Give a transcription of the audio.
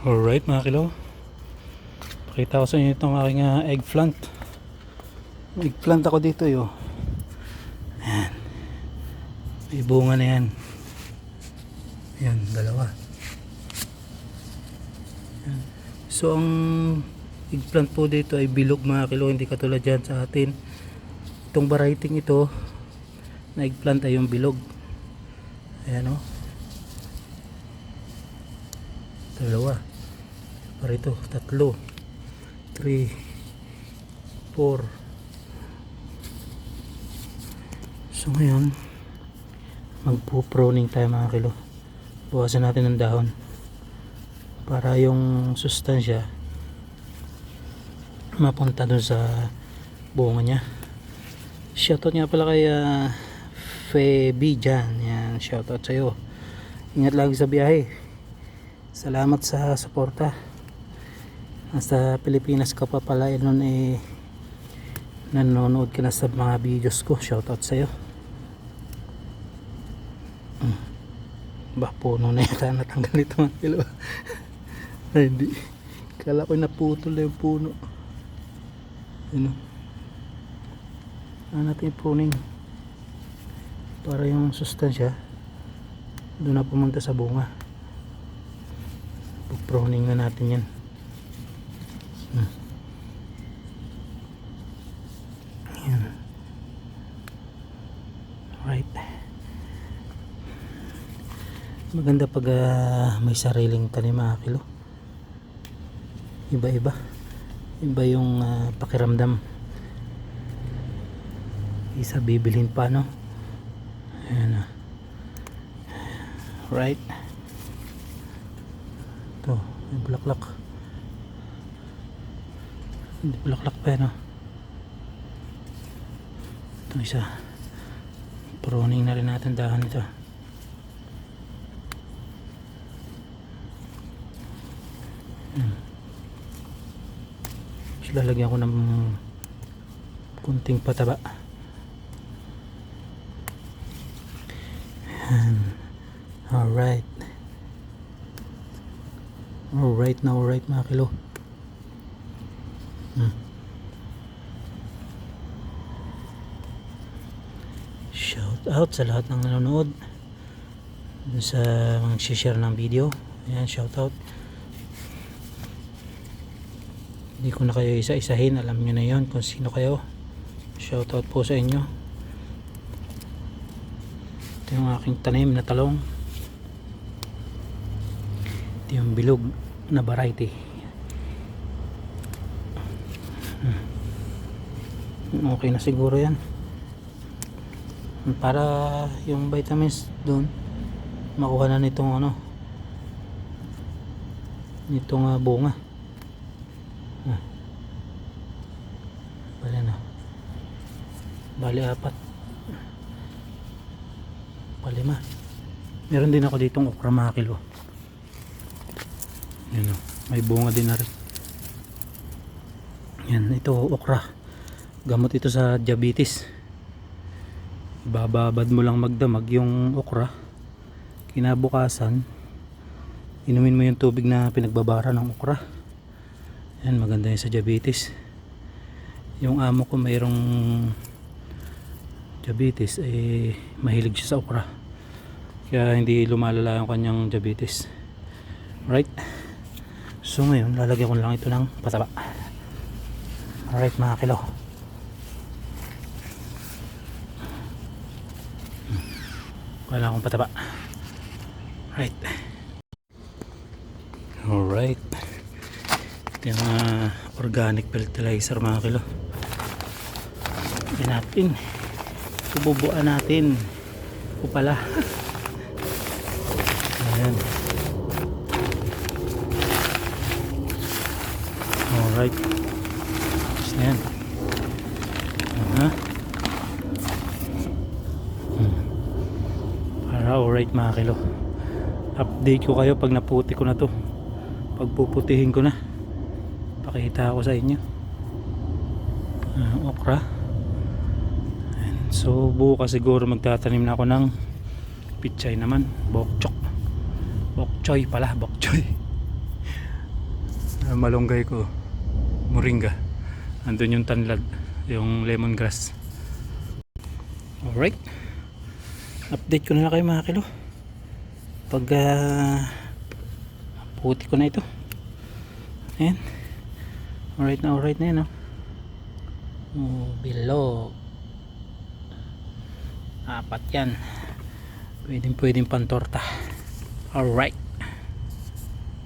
Alright mga kilo, pakita ko sa inyo itong aking eggplant. Eggplant ako dito yo. Ayan. May bunga na yan. Ayan, dalawa. Ayan. So ang eggplant po dito ay bilog mga kilo, hindi katulad dyan sa atin. Itong variety ito na eggplant ay yung bilog. Ayan o. Dalawa. Para ito, tatlo. 3 4. So ngayon magpo-pruning tayo mga kilo. Bukasan natin ng dahon para yung sustansya mapunta dun sa bunga niya. Shoutout nga pala kay Feby dyan. Yan, shoutout sa'yo. Ingat lagi sa biyahe. Salamat sa suporta. Nasa Pilipinas ka pa pala nun nanonood ka na sa mga videos ko. Shoutout sa'yo. Bah, puno na yata natanggal ito mga kilo. Ay, hindi. Kala ko naputol na yung puno. Ano? Ano natin pruning para yung sustansya doon na pumunta sa bunga. Pruning na natin yan. Ayan. Right. Maganda pag may sariling tanim mga kilo. Iba-iba. Iba yung pakiramdam. Isa bibilhin pa, no? Ayan. Right. Ito, may bulaklak. Hindi bulaklak pa, no? Ito isa. Pruning na rin natin dahan ito. So, lalagyan ko ng kunting pataba. Alright. Alright na alright mga kilo. Shout out sa lahat ng nanonood sa mga share ng video. Ayan, shout out. Hindi ko na kayo isa-isahin, alam nyo na yon kung sino kayo. Shout out po sa inyo. Ito yung aking tanim na talong. Ito yung bilog na variety. Okay na siguro yan. Para yung vitamins doon makuha na nitong nitong bunga. Bali na. Bali 4. Bali 5. Meron din ako ditong okra mga kilo. Yan o. May bunga din na rin. Yan. Ito okra. Gamot ito sa diabetes. Bababad mo lang magdamag yung okra. Kinabukasan inumin mo yung tubig na pinagbabara ng okra. Yan, maganda yun sa diabetes. Yung amo ko mayroong diabetes, mahilig siya sa okra. Kaya hindi lumalala yung kanyang diabetes. Right? So ngayon, lalagyan ko lang ito ng pataba. Alright mga kilo. Wala akong pataba. Right. Alright. Ito yung organic fertilizer mga kilo. Ito natin. Sububuan natin. Ito pala. Ayan. Alright. Tapos na yan. Para alright mga kilo. Update ko kayo pag naputi ko na to. Pagpuputihin ko na, pakita ko sa inyo. Okra. So bukas siguro magtatanim na ako ng pichay naman, bok choy pala, bok choy. malunggay ko, moringa. Andun yung tanlad, yung lemongrass. Alright, update ko na lang kayo mga kilo pag puti ko na ito. Ayan, alright na yan, bilog. 4 yan, pwedeng pantorta. Alright.